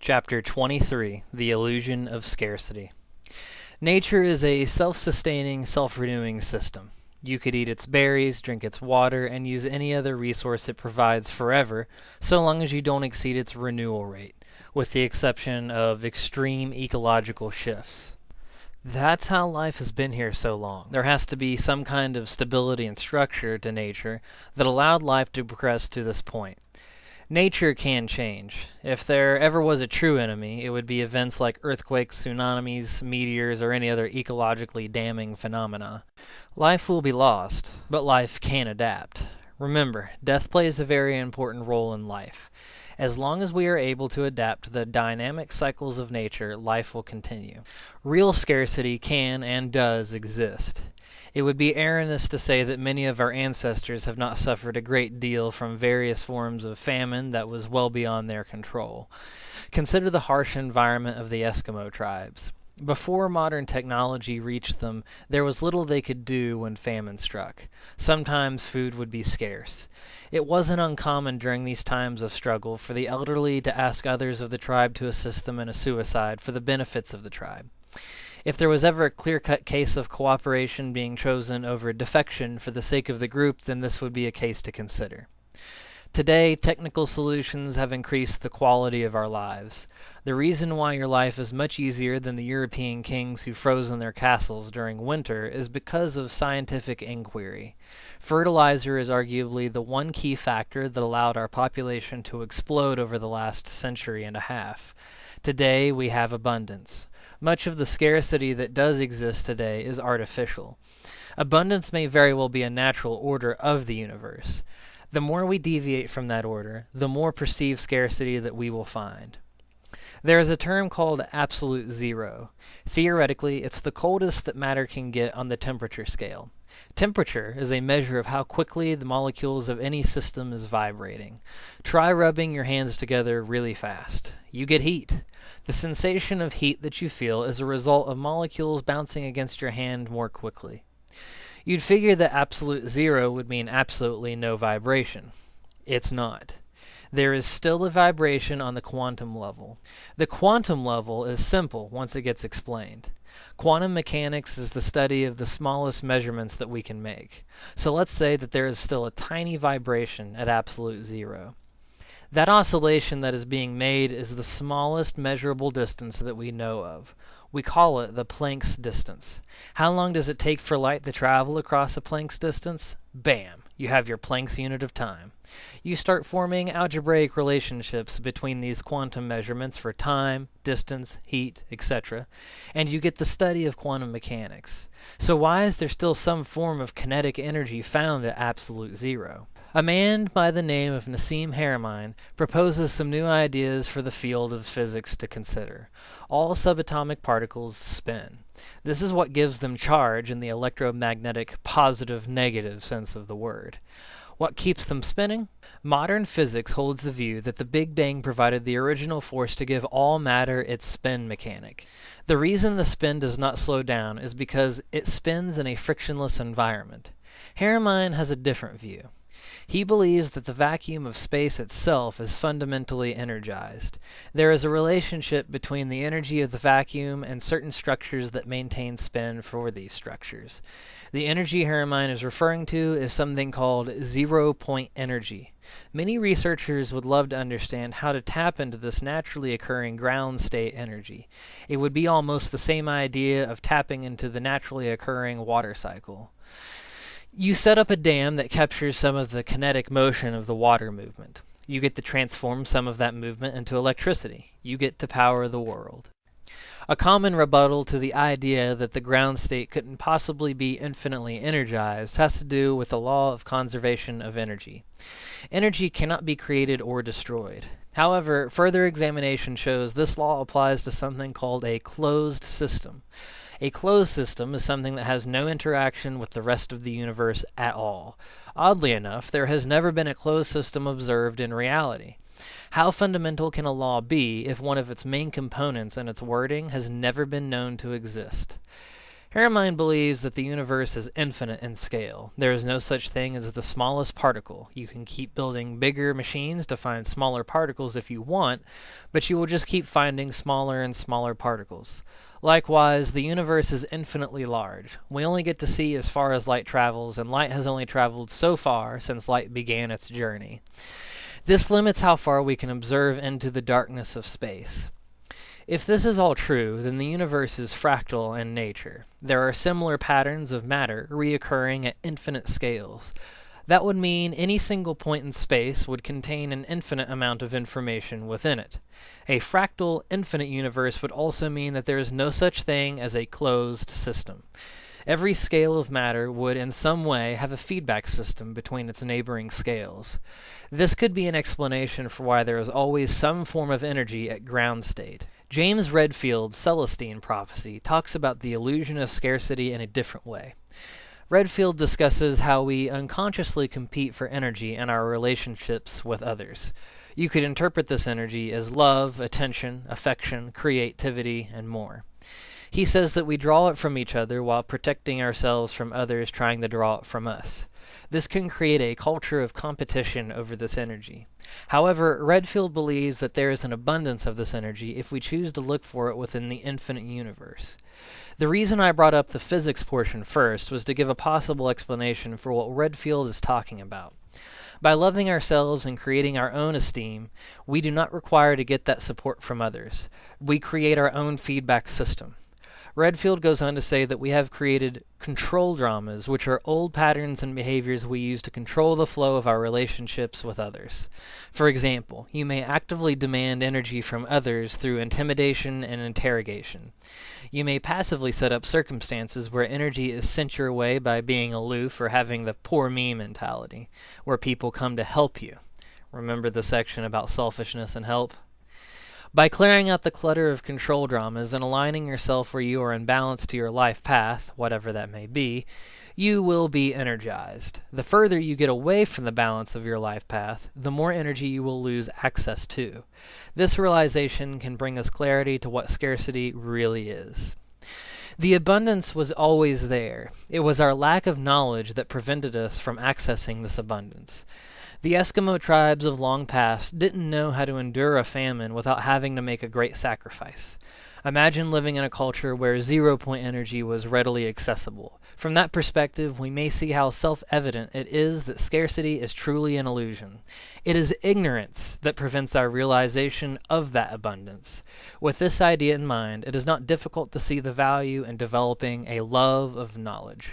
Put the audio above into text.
Chapter 23, The Illusion of Scarcity. Nature is a self-sustaining, self-renewing system. You could eat its berries, drink its water, and use any other resource it provides forever, so long as you don't exceed its renewal rate, with the exception of extreme ecological shifts. That's how life has been here so long. There has to be some kind of stability and structure to nature that allowed life to progress to this point. Nature can change. If there ever was a true enemy, it would be events like earthquakes, tsunamis, meteors, or any other ecologically damning phenomena. Life will be lost, but life can adapt. Remember, death plays a very important role in life. As long as we are able to adapt to the dynamic cycles of nature, life will continue. Real scarcity can and does exist. It would be erroneous to say that many of our ancestors have not suffered a great deal from various forms of famine that was well beyond their control. Consider the harsh environment of the Eskimo tribes. Before modern technology reached them, there was little they could do when famine struck. Sometimes food would be scarce. It wasn't uncommon during these times of struggle for the elderly to ask others of the tribe to assist them in a suicide for the benefits of the tribe. If there was ever a clear-cut case of cooperation being chosen over defection for the sake of the group, then this would be a case to consider. Today, technical solutions have increased the quality of our lives. The reason why your life is much easier than the European kings who froze in their castles during winter is because of scientific inquiry. Fertilizer is arguably the one key factor that allowed our population to explode over the last century and a half. Today, we have abundance. Much of the scarcity that does exist today is artificial. Abundance may very well be a natural order of the universe. The more we deviate from that order, the more perceived scarcity that we will find. There is a term called absolute zero. Theoretically, it's the coldest that matter can get on the temperature scale. Temperature is a measure of how quickly the molecules of any system is vibrating. Try rubbing your hands together really fast. You get heat. The sensation of heat that you feel is a result of molecules bouncing against your hand more quickly. You'd figure that absolute zero would mean absolutely no vibration. It's not. There is still a vibration on the quantum level. The quantum level is simple once it gets explained. Quantum mechanics is the study of the smallest measurements that we can make. So let's say that there is still a tiny vibration at absolute zero. That oscillation that is being made is the smallest measurable distance that we know of. We call it the Planck's distance. How long does it take for light to travel across a Planck's distance? Bam! You have your Planck's unit of time. You start forming algebraic relationships between these quantum measurements for time, distance, heat, etc., and you get the study of quantum mechanics. So why is there still some form of kinetic energy found at absolute zero? A man by the name of Nassim Haramein proposes some new ideas for the field of physics to consider. All subatomic particles spin. This is what gives them charge in the electromagnetic positive-negative sense of the word. What keeps them spinning? Modern physics holds the view that the Big Bang provided the original force to give all matter its spin mechanic. The reason the spin does not slow down is because it spins in a frictionless environment. Haramein has a different view. He believes that the vacuum of space itself is fundamentally energized. There is a relationship between the energy of the vacuum and certain structures that maintain spin for these structures. The energy Haramein is referring to is something called zero-point energy. Many researchers would love to understand how to tap into this naturally occurring ground state energy. It would be almost the same idea of tapping into the naturally occurring water cycle. You set up a dam that captures some of the kinetic motion of the water movement. You get to transform some of that movement into electricity. You get to power the world. A common rebuttal to the idea that the ground state couldn't possibly be infinitely energized has to do with the law of conservation of energy. Energy cannot be created or destroyed. However, further examination shows this law applies to something called a closed system. A closed system is something that has no interaction with the rest of the universe at all. Oddly enough, there has never been a closed system observed in reality. How fundamental can a law be if one of its main components and its wording has never been known to exist? Hermine believes that the universe is infinite in scale. There is no such thing as the smallest particle. You can keep building bigger machines to find smaller particles if you want, but you will just keep finding smaller and smaller particles. Likewise, the universe is infinitely large. We only get to see as far as light travels, and light has only traveled so far since light began its journey. This limits how far we can observe into the darkness of space. If this is all true, then the universe is fractal in nature. There are similar patterns of matter reoccurring at infinite scales. That would mean any single point in space would contain an infinite amount of information within it. A fractal, infinite universe would also mean that there is no such thing as a closed system. Every scale of matter would in some way have a feedback system between its neighboring scales. This could be an explanation for why there is always some form of energy at ground state. James Redfield's Celestine prophecy talks about the illusion of scarcity in a different way. Redfield discusses how we unconsciously compete for energy in our relationships with others. You could interpret this energy as love, attention, affection, creativity, and more. He says that we draw it from each other while protecting ourselves from others trying to draw it from us. This can create a culture of competition over this energy. However, Redfield believes that there is an abundance of this energy if we choose to look for it within the infinite universe. The reason I brought up the physics portion first was to give a possible explanation for what Redfield is talking about. By loving ourselves and creating our own esteem, we do not require to get that support from others. We create our own feedback system. Redfield goes on to say that we have created control dramas, which are old patterns and behaviors we use to control the flow of our relationships with others. For example, you may actively demand energy from others through intimidation and interrogation. You may passively set up circumstances where energy is sent your way by being aloof or having the poor me mentality, where people come to help you. Remember the section about selfishness and help? By clearing out the clutter of control dramas and aligning yourself where you are in balance to your life path, whatever that may be, you will be energized. The further you get away from the balance of your life path, the more energy you will lose access to. This realization can bring us clarity to what scarcity really is. The abundance was always there. It was our lack of knowledge that prevented us from accessing this abundance. The Eskimo tribes of long past didn't know how to endure a famine without having to make a great sacrifice. Imagine living in a culture where zero-point energy was readily accessible. From that perspective, we may see how self-evident it is that scarcity is truly an illusion. It is ignorance that prevents our realization of that abundance. With this idea in mind, it is not difficult to see the value in developing a love of knowledge.